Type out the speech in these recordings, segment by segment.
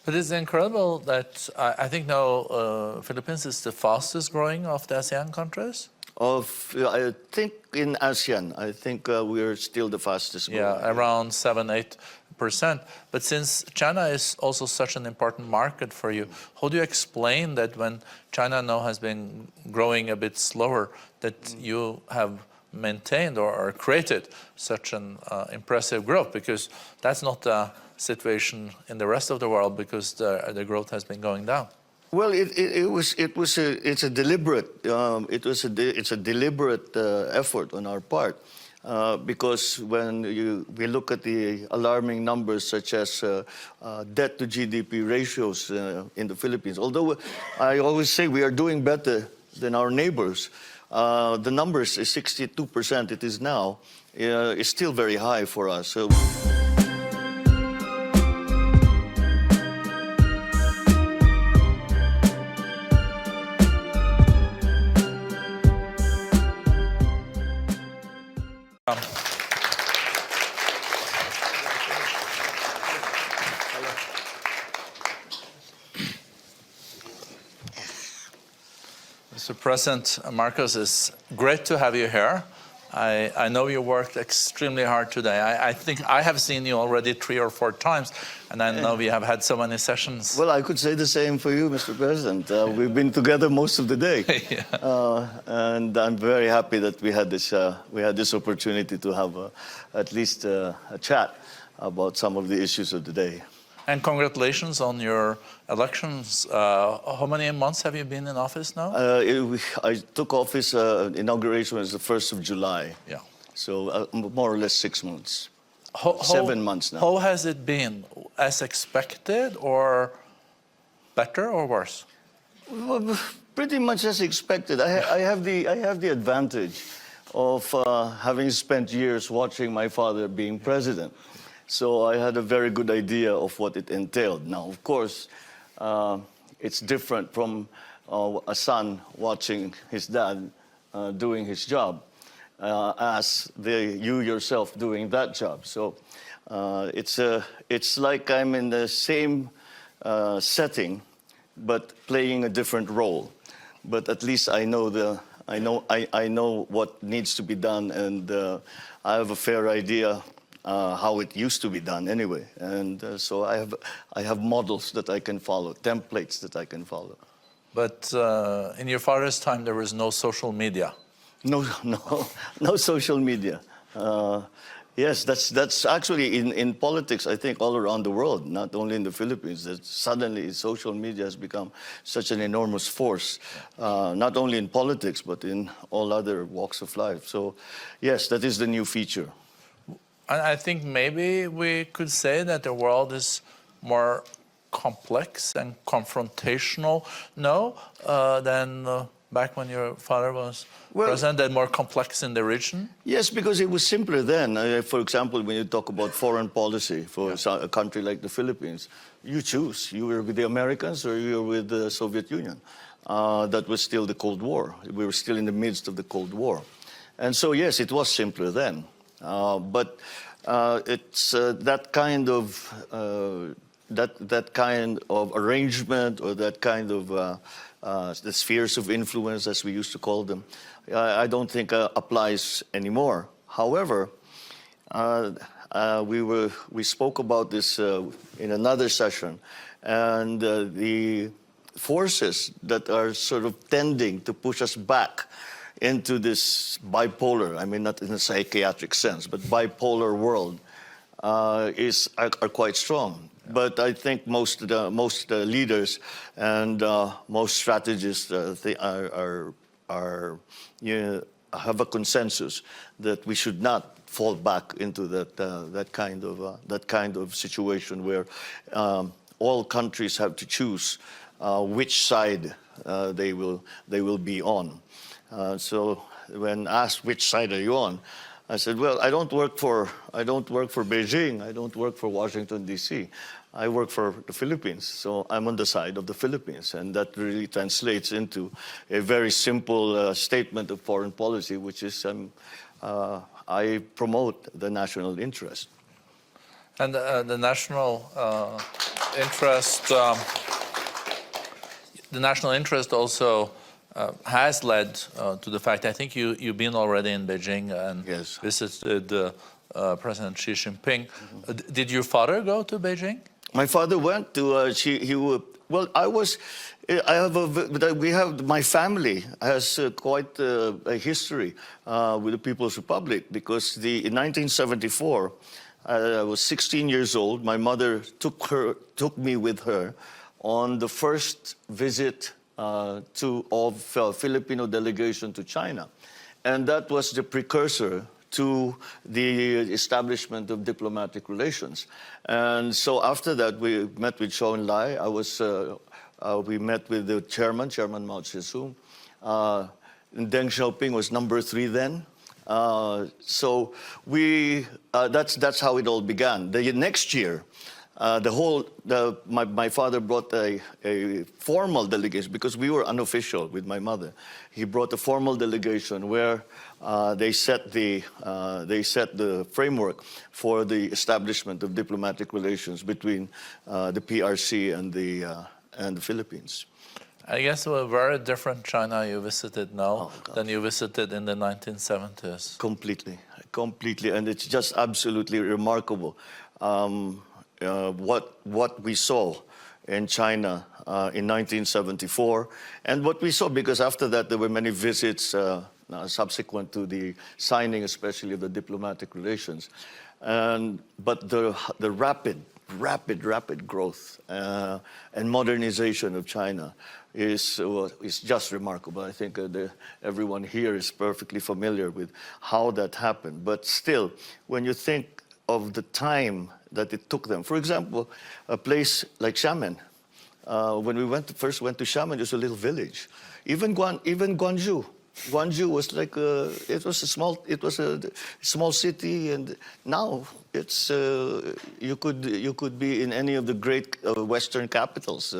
But it's incredible that I think now Philippines is the fastest growing of the ASEAN countries. I think in ASEAN, I think we're still the fastest growing. Yeah, around 7-8%. But since China is also such an important market for you, how do you explain that when China now has been growing a bit slower, that you have maintained or created such an impressive growth? Because that's not the situation in the rest of the world, because the growth has been going down. Well, it's a deliberate effort on our part, because when we look at the alarming numbers such as debt to GDP ratios in the Philippines, although I always say we are doing better than our neighbors, the numbers is 62%. It is now is still very high for us. So. Mr. President Marcos, it's great to have you here. I know you worked extremely hard today. I think I have seen you already 3 or 4 times, and I know we have had so many sessions. Well, I could say the same for you, Mr. President. We've been together most of the day, yeah. And I'm very happy that we had this opportunity to have at least a chat about some of the issues of the day. And congratulations on your elections. How many months have you been in office now? I took office, inauguration was the 1st of July. Yeah. So more or less 6 months. 7 months now. How has it been? As expected, or better or worse? Well, pretty much as expected. I have the advantage of having spent years watching my father being president. So I had a very good idea of what it entailed. Now, of course, it's different from a son watching his dad doing his job as you yourself doing that job. So it's like I'm in the same setting, but playing a different role. But at least I know what needs to be done, and I have a fair idea how it used to be done anyway, and so I have models that I can follow, templates that I can follow. But in your father's time, there was no social media. No social media. Yes, that's actually in politics, I think, all around the world, not only in the Philippines, that suddenly social media has become such an enormous force, not only in politics, but in all other walks of life. So, yes, that is the new feature. I think maybe we could say that the world is more complex and confrontational now than back when your father was president, and more complex in the region? Yes, because it was simpler then. For example, when you talk about foreign policy for a country like the Philippines, you choose. You were with the Americans or you were with the Soviet Union. That was still the Cold War. We were still in the midst of the Cold War. And so, yes, it was simpler then. But it's that kind of arrangement, or that kind of the spheres of influence, as we used to call them, I don't think applies anymore. However, we spoke about this in another session, and the forces that are sort of tending to push us back into this bipolar, I mean, not in a psychiatric sense, but bipolar world are quite strong. Yeah. But I think most leaders and most strategists have a consensus that we should not fall back into that kind of situation where all countries have to choose which side they will be on. So when asked which side are you on, I said, well, I don't work for Beijing. I don't work for Washington, D.C. I work for the Philippines. So I'm on the side of the Philippines. And that really translates into a very simple statement of foreign policy, which is I promote the national interest. And the national interest, also has led to the fact. I think you've been already in Beijing and Yes. visited President Xi Jinping. Did your father go to Beijing? My father went to. Well, my family has quite a history with the People's Republic, because in 1974, I was 16 years old. My mother took me with her on the first visit of Filipino delegation to China, and that was the precursor to the establishment of diplomatic relations. And so after that, we met with Zhou Enlai. We met with the Chairman Mao Zedong. Deng Xiaoping was number 3 then. So that's how it all began. The next year, my father brought a formal delegation, because we were unofficial with my mother. He brought a formal delegation where they set the framework for the establishment of diplomatic relations between the PRC and the Philippines. I guess a very different China you visited now than you visited in the 1970s. Completely, and it's just absolutely remarkable. What we saw in China in 1974, and what we saw, because after that there were many visits subsequent to the signing, especially of the diplomatic relations, but the rapid growth and modernization of China is just remarkable. I think everyone here is perfectly familiar with how that happened. But still, when you think of the time that it took them, for example, a place like Xiamen. When we first went to Xiamen, it was a little village. Even Guangzhou. Guangzhou was like a small city, and now it's you could be in any of the great Western capitals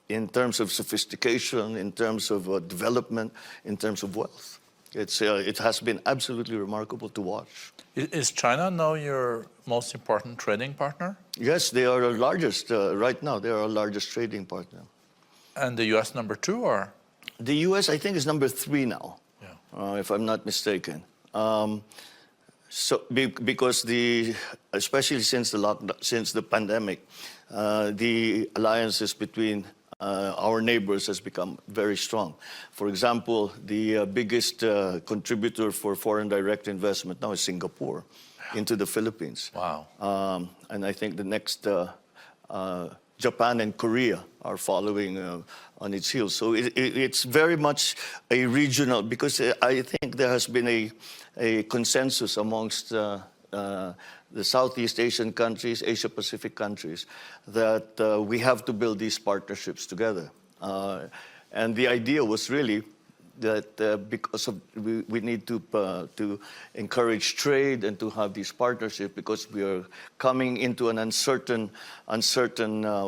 in terms of sophistication, in terms of development, in terms of wealth. It has been absolutely remarkable to watch. Is China now your most important trading partner? Yes, they are our largest right now. They are our largest trading partner. And the U.S. number 2, or? The U.S. I think is number 3 now, if I'm not mistaken. Because especially since the pandemic, the alliances between our neighbors has become very strong. For example, the biggest contributor for foreign direct investment now is Singapore into the Philippines. Wow. And I think the next Japan and Korea are following on its heels. So it's very much a regional, because I think there has been a consensus amongst the Southeast Asian countries, Asia-Pacific countries, that we have to build these partnerships together. And the idea was really that because we need to encourage trade and to have these partnerships, because we are coming into an uncertain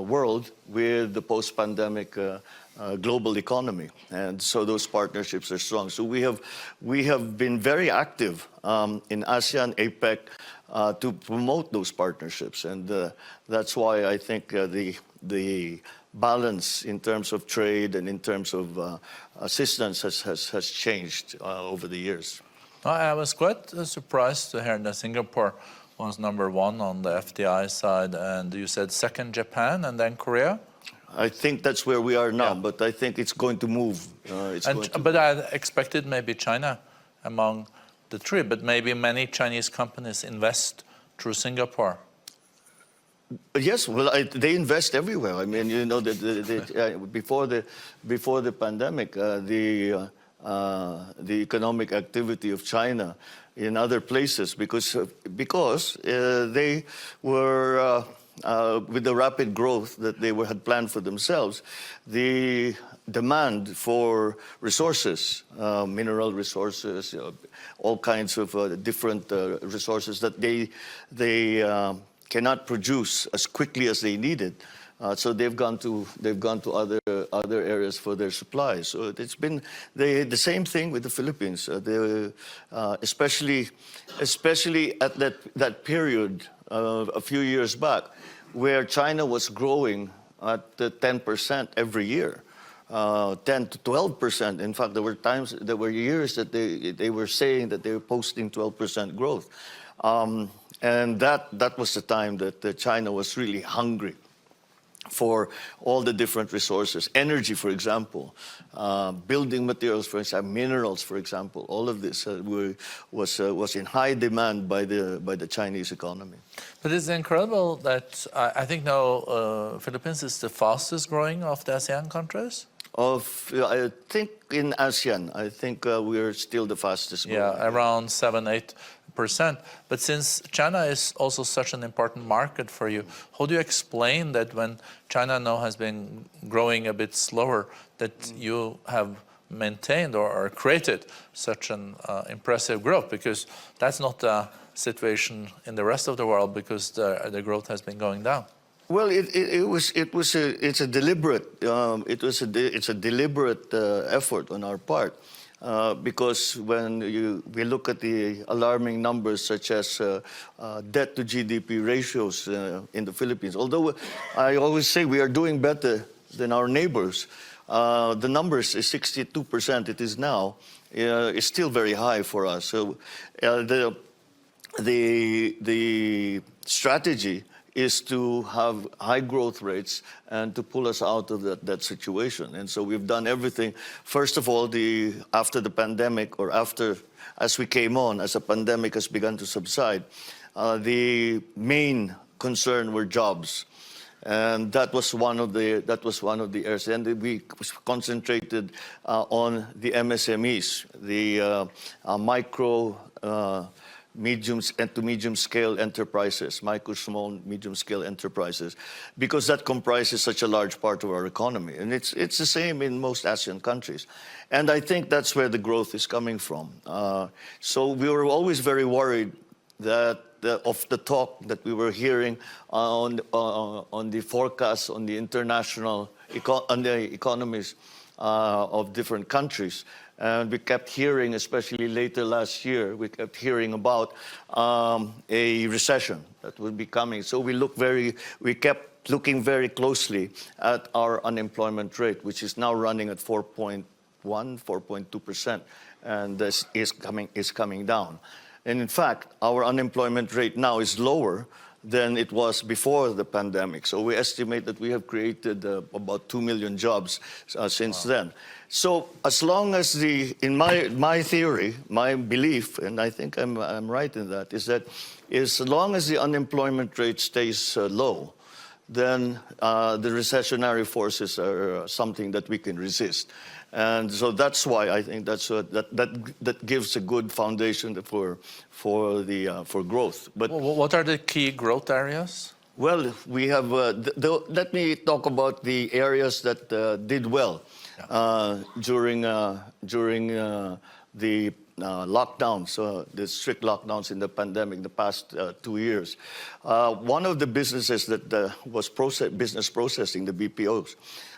world with the post-pandemic global economy, and so those partnerships are strong. So we have been very active in ASEAN, APEC, to promote those partnerships, and that's why I think the balance in terms of trade and in terms of assistance has changed over the years. I was quite surprised to hear that Singapore was number 1 on the FDI side, and you said second Japan and then Korea? I think that's where we are now, but I think it's going to move. But I expected maybe China among the 3, but maybe many Chinese companies invest through Singapore. Yes, well, they invest everywhere. I mean, you know, before the pandemic, the economic activity of China in other places, because they were with the rapid growth that they had planned for themselves, the demand for resources, mineral resources, all kinds of different resources that they cannot produce as quickly as they needed. So they've gone to other areas for their supplies. So it's been the same thing with the Philippines. Especially at that period a few years back, where China was growing at 10% every year. 10 to 12%. In fact, there were years that they were saying that they were posting 12% growth. And that was the time that China was really hungry for all the different resources. Energy, for example, building materials, for example, minerals, for example. All of this was in high demand by the Chinese economy. But it's incredible that I think now Philippines is the fastest growing of the ASEAN countries. I think in ASEAN, I think we're still the fastest growing. Yeah, around 7-8%. But since China is also such an important market for you, how do you explain that when China now has been growing a bit slower, that you have maintained or created such an impressive growth? Because that's not the situation in the rest of the world, because the growth has been going down. Well, it's a deliberate effort on our part, because when we look at the alarming numbers such as debt to GDP ratios in the Philippines, although I always say we are doing better than our neighbors, the numbers is 62%. It is now is still very high for us. So the strategy is to have high growth rates and to pull us out of that situation. And so we've done everything. First of all, after the pandemic, or as we came on, as the pandemic has begun to subside, the main concern were jobs. And that was one of the areas. And we concentrated on the MSMEs, the micro, medium and to medium scale enterprises, micro, small, medium scale enterprises, because that comprises such a large part of our economy. And it's the same in most ASEAN countries. And I think that's where the growth is coming from. So we were always very worried that of the talk that we were hearing on the forecasts on the international on the economies of different countries. And we kept hearing, especially later last year, we kept hearing about a recession that would be coming. So we kept looking very closely at our unemployment rate, which is now running at 4.1, 4.2%, and this is coming down. And in fact, our unemployment rate now is lower than it was before the pandemic. So we estimate that we have created about 2 million jobs since then. So as long as in my theory, my belief, and I think I'm right in that, is that as long as the unemployment rate stays low, then the recessionary forces are something that we can resist. And so that's why I think that gives a good foundation for growth. But what are the key growth areas? Well, we have. Let me talk about the areas that did well during the lockdowns, the strict lockdowns in the pandemic, the past 2 years. One of the businesses that was business processing, the BPOs,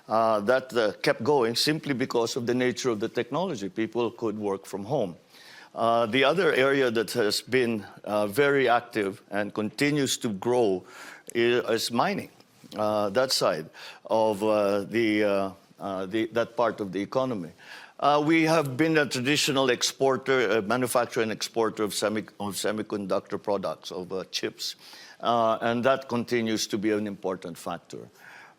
that kept going simply because of the nature of the technology. People could work from home. The other area that has been very active and continues to grow is mining. That side of that part of the economy. We have been a traditional exporter, manufacturer and exporter of semiconductor products, of chips, and that continues to be an important factor.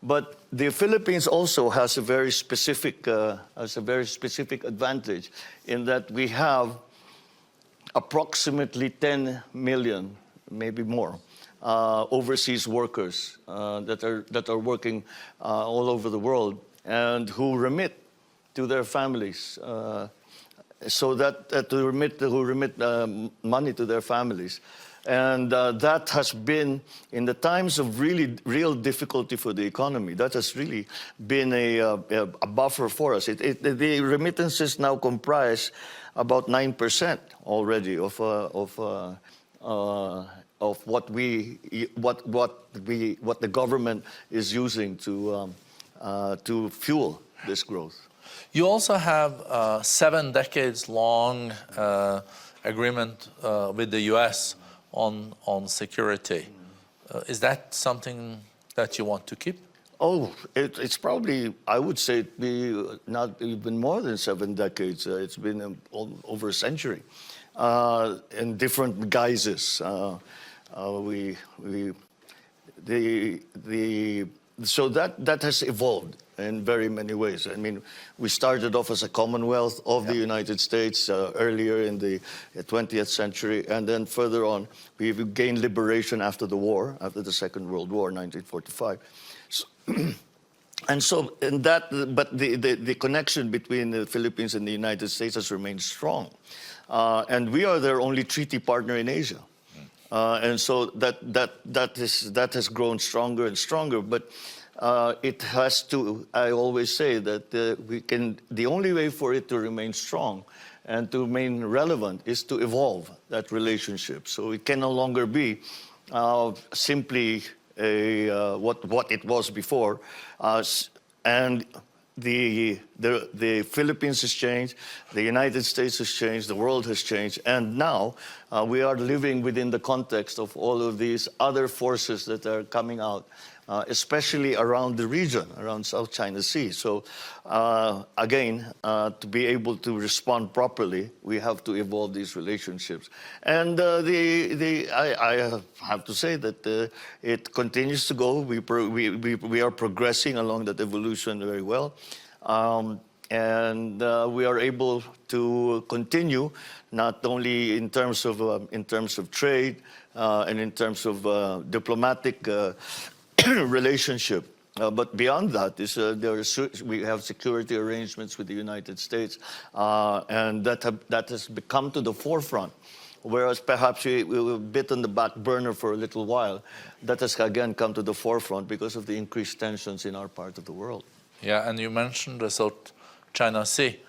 But the Philippines also has a very specific advantage in that we have approximately 10 million, maybe more, overseas workers that are working all over the world and who remit to their families, so that who remit money to their families. And that has been, in the times of real difficulty for the economy, that has really been a buffer for us. The remittances now comprise about 9% already of what the government is using to fuel this growth. You also have 7 decades long agreement with the U.S. on security. Is that something that you want to keep? Oh, it's probably, I would say, it'd be not even more than 7 decades. It's been over a century in different guises. So that has evolved in very many ways. I mean, we started off as a Commonwealth of the United States earlier in the 20th century, and then further on, we've gained liberation after the war, after the Second World War, 1945. So, but the connection between the Philippines and the United States has remained strong. And we are their only treaty partner in Asia. And so that has grown stronger and stronger. But it has to, I always say that the only way for it to remain strong and to remain relevant is to evolve that relationship. So it can no longer be simply what it was before, and the Philippines has changed, the United States has changed, the world has changed, and now we are living within the context of all of these other forces that are coming out, especially around the region, around South China Sea. So again, to be able to respond properly, we have to evolve these relationships. And I have to say that it continues to go. We are progressing along that evolution very well. And we are able to continue not only in terms of trade and in terms of diplomatic relationship, but beyond that, we have security arrangements with the United States, and that has come to the forefront. Whereas perhaps we were a bit on the back burner for a little while, that has again come to the forefront because of the increased tensions in our part of the world. Yeah, and you mentioned the South China Sea.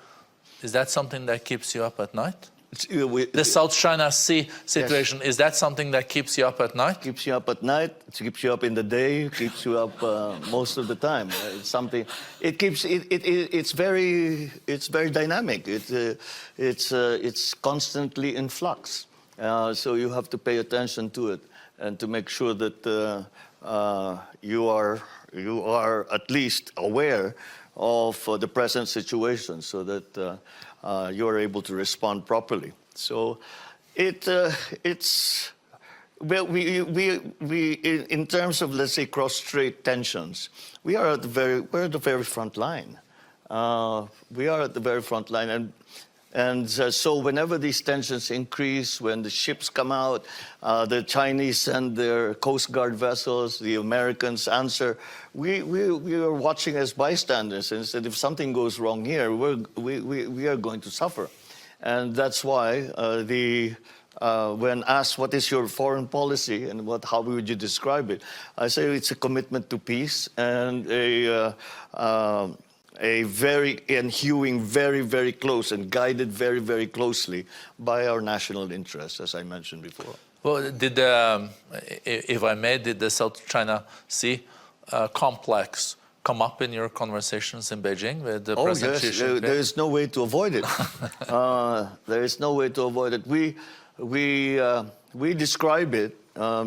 Is that something that keeps you up at night? The South China Sea situation, yes. Is that something that keeps you up at night? Keeps you up at night, it keeps you up in the day, keeps you up most of the time. It's something, it's very dynamic. It's constantly in flux. So you have to pay attention to it and to make sure that you are at least aware of the present situation, so that you are able to respond properly. So it's well, we in terms of, let's say, cross-strait tensions, we're at the very front line. We are at the very front line, and so whenever these tensions increase, when the ships come out, the Chinese send their Coast Guard vessels, the Americans answer. We are watching as bystanders, and said if something goes wrong here, we are going to suffer. And that's why when asked what is your foreign policy and how would you describe it, I say it's a commitment to peace and hewing very, very close and guided very, very closely by our national interests, as I mentioned before. Well, if I may, did the South China Sea complex come up in your conversations in Beijing with the President Xi Jinping? There is no way to avoid it. There is no way to avoid it. We describe it I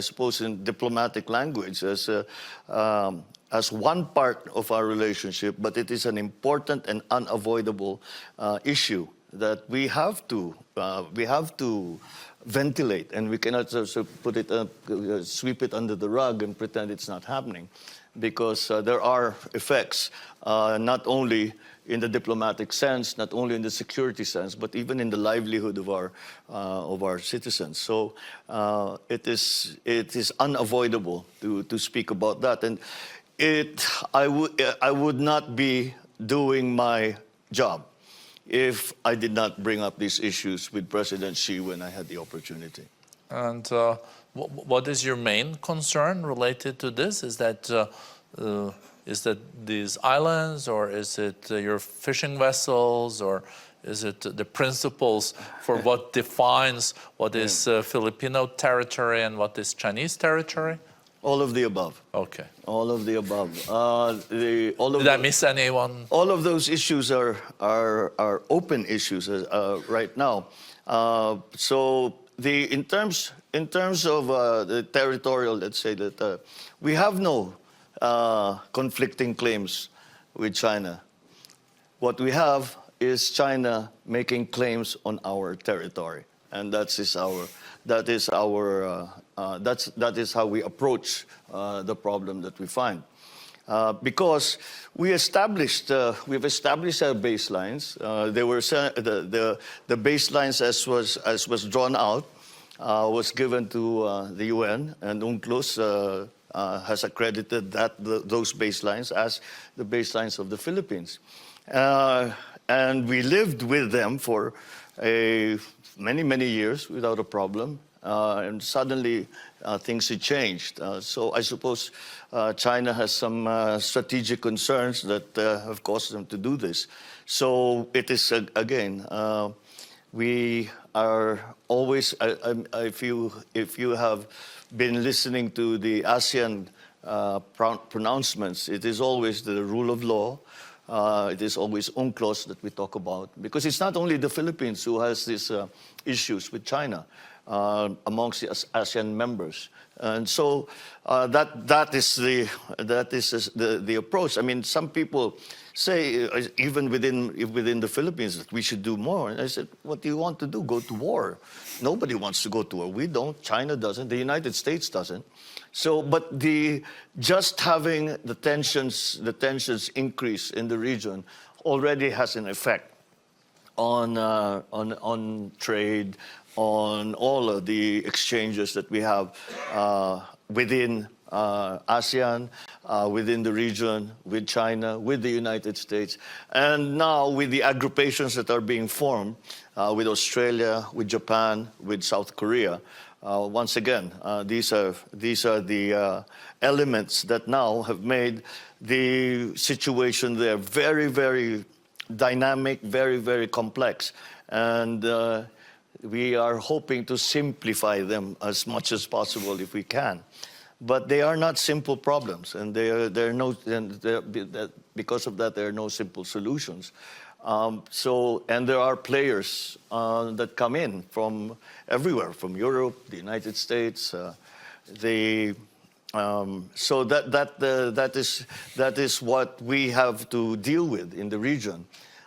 suppose, in diplomatic language as one part of our relationship, but it is an important and unavoidable issue that we have to ventilate, and we cannot just put it sweep it under the rug and pretend it's not happening, because there are effects not only in the diplomatic sense, not only in the security sense, but even in the livelihood of our citizens. So it is unavoidable to speak about that, and I would not be doing my job if I did not bring up these issues with President Xi when I had the opportunity. And what is your main concern related to this? Is that these islands, or is it your fishing vessels, or is it the principles for what defines what is Filipino territory and what is Chinese territory? All of the above. Okay. All of the above. Did I miss anyone? All of those issues are open issues right now. So in terms in terms of the territorial, let's say that we have no conflicting claims with China. What we have is China making claims on our territory, and that is how we approach the problem that we find. Because we've established our baselines. The baselines as was drawn out was given to the UN, and UNCLOS has accredited those baselines as the baselines of the Philippines. And we lived with them for many years without a problem. And suddenly things had changed. So I suppose China has some strategic concerns that have caused them to do this. So it is, again, we are always, if you have been listening to the ASEAN pronouncements, it is always the rule of law. It is always UNCLOS that we talk about, because it's not only the Philippines who has these issues with China amongst the ASEAN members, and so that is the approach. I mean, some people say even within the Philippines that we should do more. And I said, what do you want to do? Go to war? Nobody wants to go to war. We don't. China doesn't. The United States doesn't. So, but just having the tensions increase in the region already has an effect on trade, on all of the exchanges that we have within ASEAN, within the region, with China, with the United States, and now with the agrupations that are being formed with Australia, with Japan, with South Korea. Once again, these are the elements that now have made the situation there very dynamic, very complex, and we are hoping to simplify them as much as possible if we can. But they are not simple problems, and because of that, there are no simple solutions. And there are players that come in from everywhere, from Europe, the United States. So that is what we have to deal with in the region.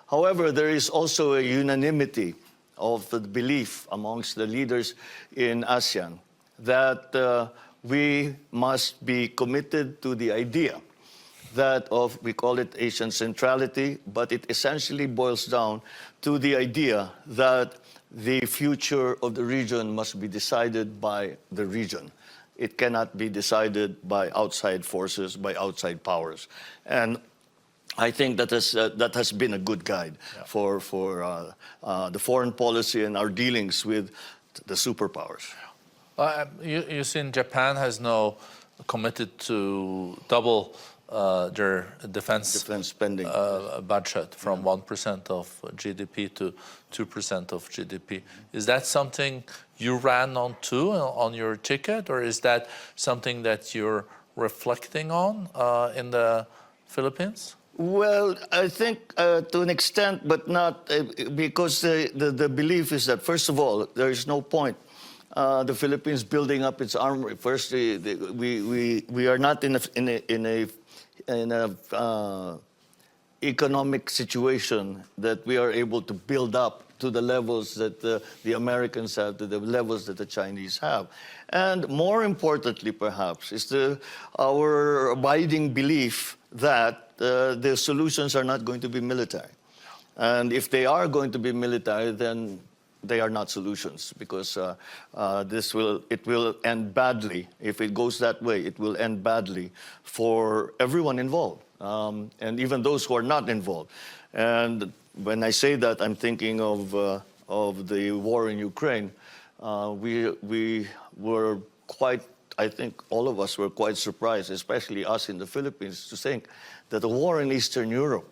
However, there is also a unanimity of the belief amongst the leaders in ASEAN that we must be committed to the idea we call it Asian centrality, but it essentially boils down to the idea that the future of the region must be decided by the region. It cannot be decided by outside forces, by outside powers. And I think that has been a good guide for the foreign policy and our dealings with the superpowers. You seen Japan has now committed to double their defense spending budget from 1% of GDP to 2% of GDP. Is that something you ran on too on your ticket, or is that something that you're reflecting on in the Philippines? Well, I think to an extent, but not because the belief is that, first of all, there is no point the Philippines building up its armory. First, we are not in a economic situation that we are able to build up to the levels that the Americans have, to the levels that the Chinese have. And more importantly, perhaps, is our abiding belief that the solutions are not going to be military. And if they are going to be military, then they are not solutions, because it will end badly. If it goes that way, it will end badly for everyone involved, and even those who are not involved. And when I say that, I'm thinking of the war in Ukraine. We were quite, I think all of us were quite surprised, especially us in the Philippines, to think that a war in Eastern Europe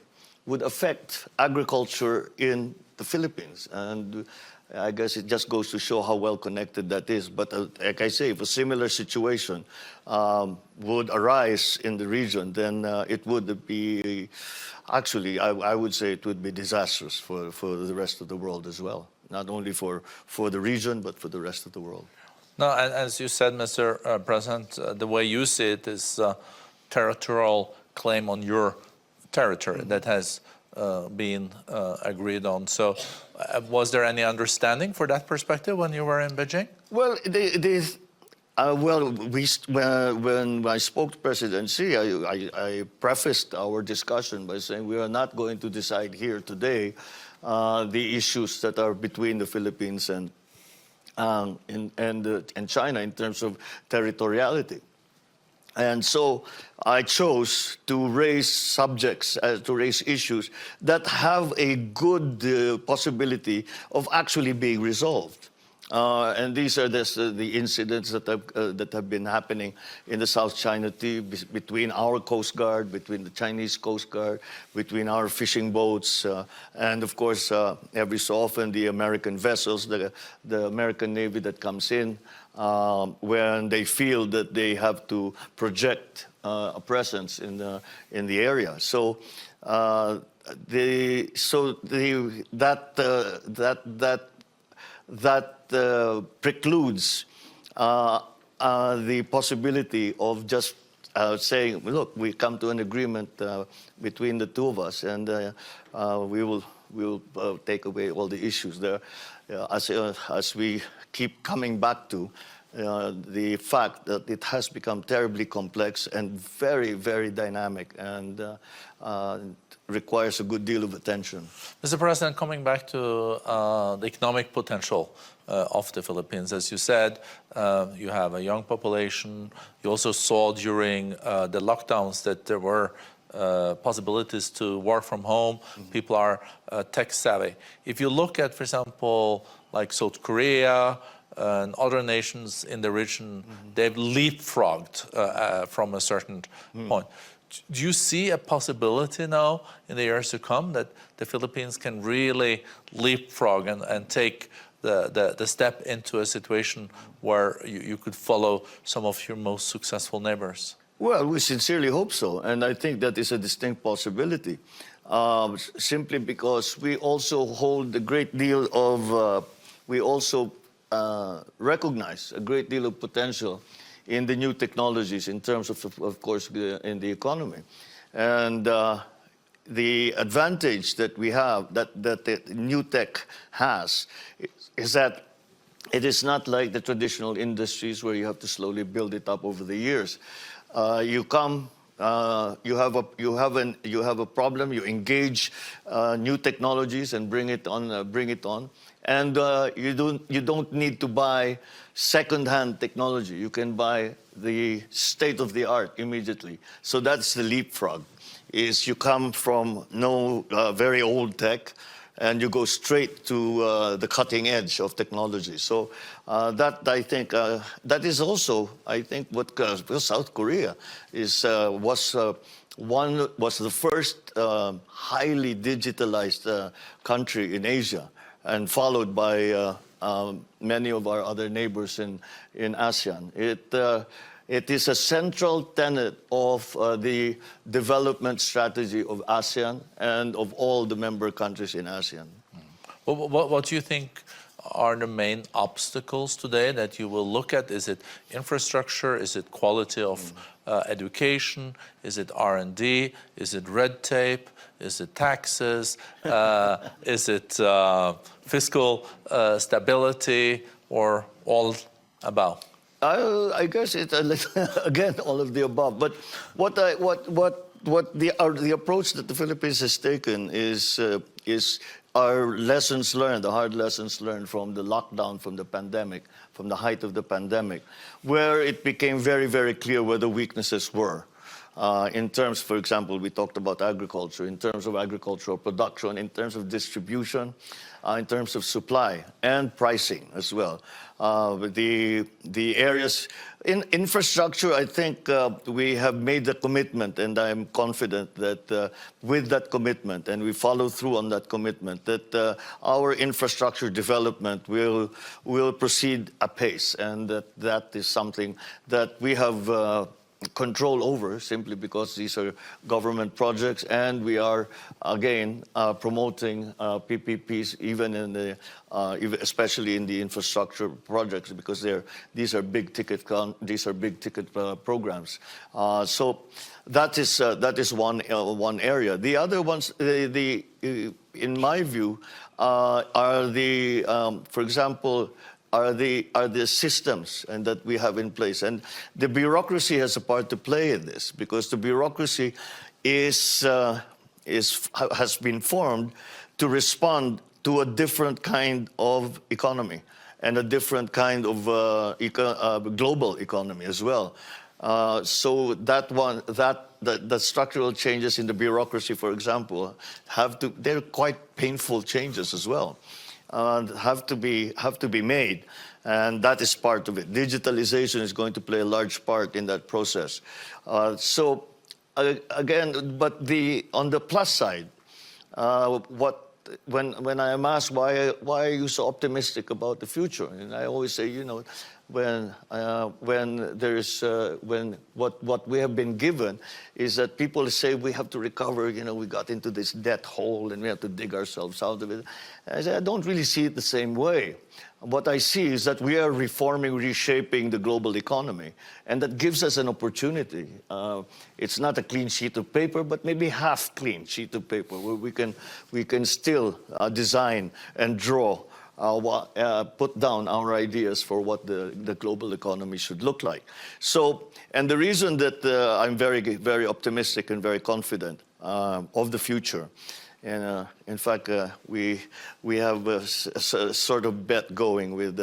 would affect agriculture in the Philippines. And I guess it just goes to show how well connected that is. But like I say, if a similar situation would arise in the region, then it would be, actually, I would say it would be disastrous for the rest of the world as well. Not only for the region, but for the rest of the world. No, and as you said, Mr. President, the way you see it is territorial claim on your territory that has been agreed on. So was there any understanding for that perspective when you were in Beijing? Well, when I spoke to President Xi, I prefaced our discussion by saying we are not going to decide here today the issues that are between the Philippines and China in terms of territoriality. And so I chose to raise issues that have a good possibility of actually being resolved. And these are the incidents that have been happening in the South China Sea between our Coast Guard, between the Chinese Coast Guard, between our fishing boats, and of course, every so often the American vessels, the American Navy that comes in when they feel that they have to project a presence in the area. So that precludes the possibility of just saying, look, we come to an agreement between the two of us, and we will take away all the issues there. As we keep coming back to the fact that it has become terribly complex and very, very dynamic, and requires a good deal of attention. Mr. President, coming back to the economic potential of the Philippines, as you said, you have a young population. You also saw during the lockdowns that there were possibilities to work from home. People are tech savvy. If you look at, for example, like South Korea and other nations in the region, they've leapfrogged from a certain point. Do you see a possibility now in the years to come that the Philippines can really leapfrog and take the step into a situation where you could follow some of your most successful neighbors? Well, we sincerely hope so, and I think that is a distinct possibility, simply because we also hold a great deal of, we also recognize a great deal of potential in the new technologies in terms of course, in the economy. And the advantage that we have, that the new tech has, is that it is not like the traditional industries where you have to slowly build it up over the years. You come, you have a problem, you engage new technologies and bring it on. And you don't need to buy second-hand technology. You can buy the state-of-the-art immediately. So that's the leapfrog, is you come from very old tech, and you go straight to the cutting edge of technology. So that, I think, that is also, I think, what South Korea was the first highly digitalized country in Asia, and followed by many of our other neighbors in ASEAN. It is a central tenet of the development strategy of ASEAN and of all the member countries in ASEAN. What do you think are the main obstacles today that you will look at? Is it infrastructure? Is it quality of education? Is it R&D? Is it red tape? Is it taxes? Is it fiscal stability, or all above? I guess it's again all of the above. But the approach that the Philippines has taken is our lessons learned, the hard lessons learned from the lockdown, from the pandemic, from the height of the pandemic, where it became very, very clear where the weaknesses were. In terms, for example, we talked about agriculture, in terms of agricultural production, in terms of distribution, in terms of supply and pricing as well. The areas in infrastructure, I think we have made the commitment, and I'm confident that with that commitment, and we follow through on that commitment, that our infrastructure development will proceed apace, and that is something that we have control over, simply because these are government projects, and we are again promoting PPPs even in the especially in the infrastructure projects, because these are big ticket programs. So that is one area. The other ones, in my view, are the for example, are the systems and that we have in place. And the bureaucracy has a part to play in this, because the bureaucracy has been formed to respond to a different kind of economy and a different kind of global economy as well. So the structural changes in the bureaucracy, for example, they're quite painful changes as well. Have to be made, and that is part of it. Digitalization is going to play a large part in that process. So again, but on the plus side, when I am asked why are you so optimistic about the future, and I always say, when what we have been given is that people say we have to recover, we got into this debt hole and we have to dig ourselves out of it. I say, I don't really see it the same way. What I see is that we are reforming, reshaping the global economy, and that gives us an opportunity. It's not a clean sheet of paper, but maybe half clean sheet of paper, where we can still design and draw, put down our ideas for what the global economy should look like. So, and the reason that I'm very, very optimistic and very confident of the future, and in fact, we have a sort of bet going with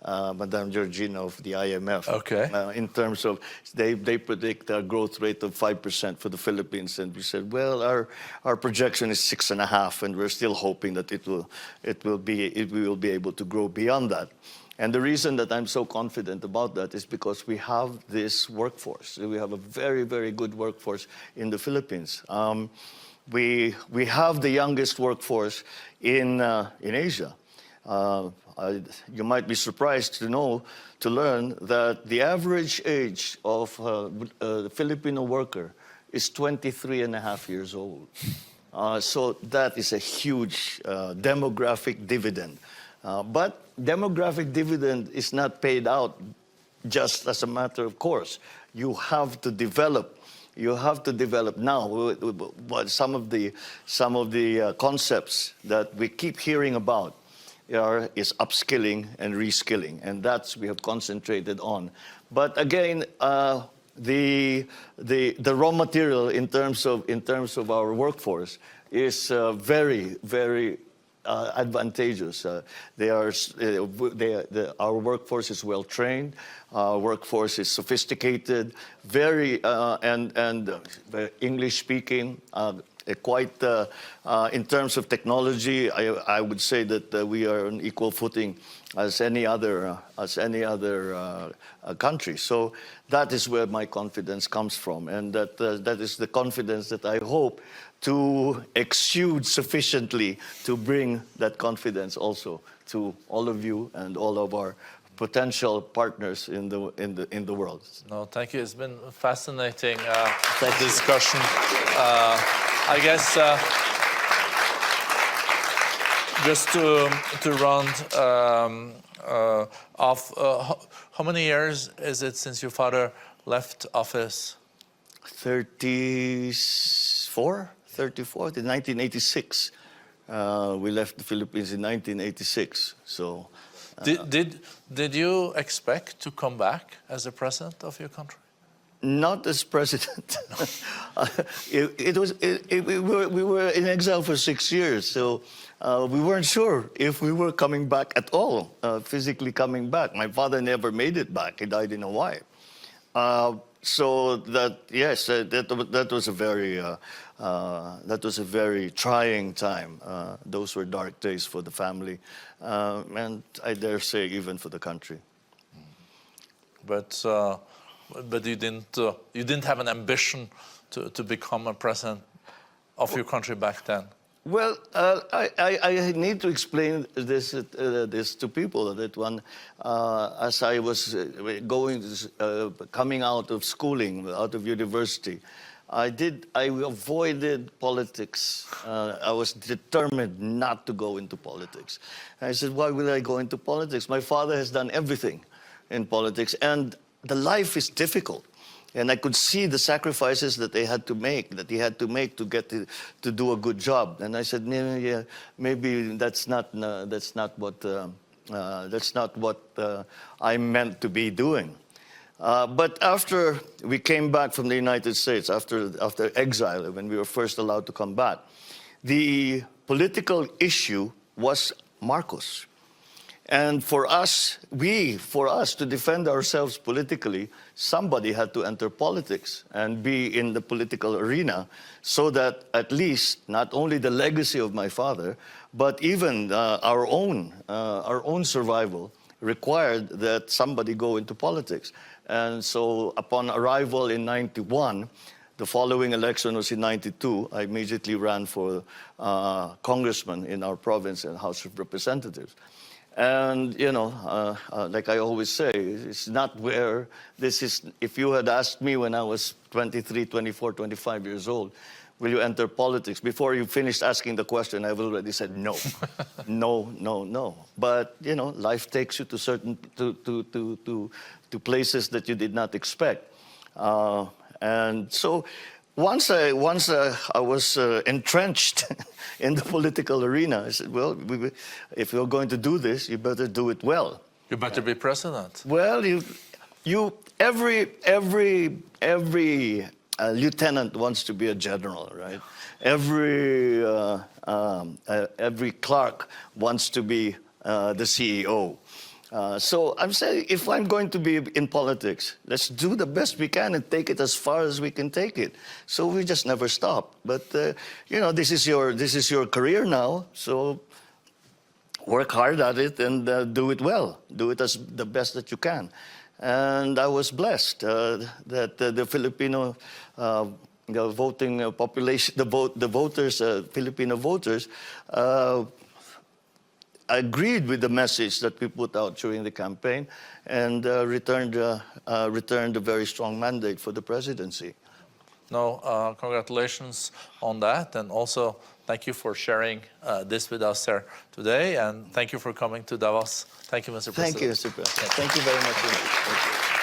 Madame Georgina of the IMF. Okay. In terms of, they predict a growth rate of 5% for the Philippines, and we said, well, our projection is 6.5%, and we're still hoping that we will be able to grow beyond that. And the reason that I'm so confident about that is because we have this workforce. We have a very, very good workforce in the Philippines. We have the youngest workforce in Asia. You might be surprised to learn that the average age of the Filipino worker is 23.5 years old. So that is a huge demographic dividend. But demographic dividend is not paid out just as a matter of course. You have to develop. You have to develop now. Some of the concepts that we keep hearing about is upskilling and reskilling, and that's we have concentrated on. But again, the raw material in terms of our workforce is very, very advantageous. Our workforce is well trained. Our workforce is sophisticated, very and English speaking. Quite in terms of technology, I would say that we are on equal footing as any other country. So that is where my confidence comes from, and that is the confidence that I hope to exude sufficiently to bring that confidence also to all of you and all of our potential partners in the world. No, thank you. It's been a fascinating discussion. I guess just to round off, how many years is it since your father left office? 34, in 1986. We left the Philippines in 1986. So, did you expect to come back as the president of your country? Not as president. We were in exile for 6 years, so we weren't sure if we were coming back at all, physically coming back. My father never made it back. He died in Hawaii. So that, yes, that was a very trying time. Those were dark days for the family, and I dare say even for the country. But you didn't have an ambition to become a president of your country back then. Well, I need to explain this to people that as I was coming out of schooling, out of university, I avoided politics. I was determined not to go into politics. I said, why will I go into politics? My father has done everything in politics, and the life is difficult. And I could see the sacrifices that he had to make to get to do a good job. And I said, yeah, maybe that's not what I meant to be doing. But after we came back from the United States, after exile, when we were first allowed to come back, the political issue was Marcos. And for us to defend ourselves politically, somebody had to enter politics and be in the political arena so that at least not only the legacy of my father, but even our own survival required that somebody go into politics. And so upon arrival in 91, the following election was in 92, I immediately ran for congressman in our province and House of Representatives. And, you know, like I always say, it's not where this is. If you had asked me when I was 23, 24, 25 years old, will you enter politics? Before you finished asking the question, I've already said no. No. But, you know, life takes you to certain, to places that you did not expect. And so once I was entrenched in the political arena, I said, well, if you're going to do this, you better do it well. You better be president. Well, every lieutenant wants to be a general, right? Every clerk wants to be the CEO. So I'm saying, if I'm going to be in politics, let's do the best we can and take it as far as we can take it. So we just never stop. But you know, this is your career now. So work hard at it and do it well. Do it as the best that you can. And I was blessed that the Filipino voting population, the voters, Filipino voters, agreed with the message that we put out during the campaign and returned a very strong mandate for the presidency. No, congratulations on that, and also thank you for sharing this with us here today, and thank you for coming to Davos. Thank you, Mr. President. Thank you, Mr. President. Thank you very much.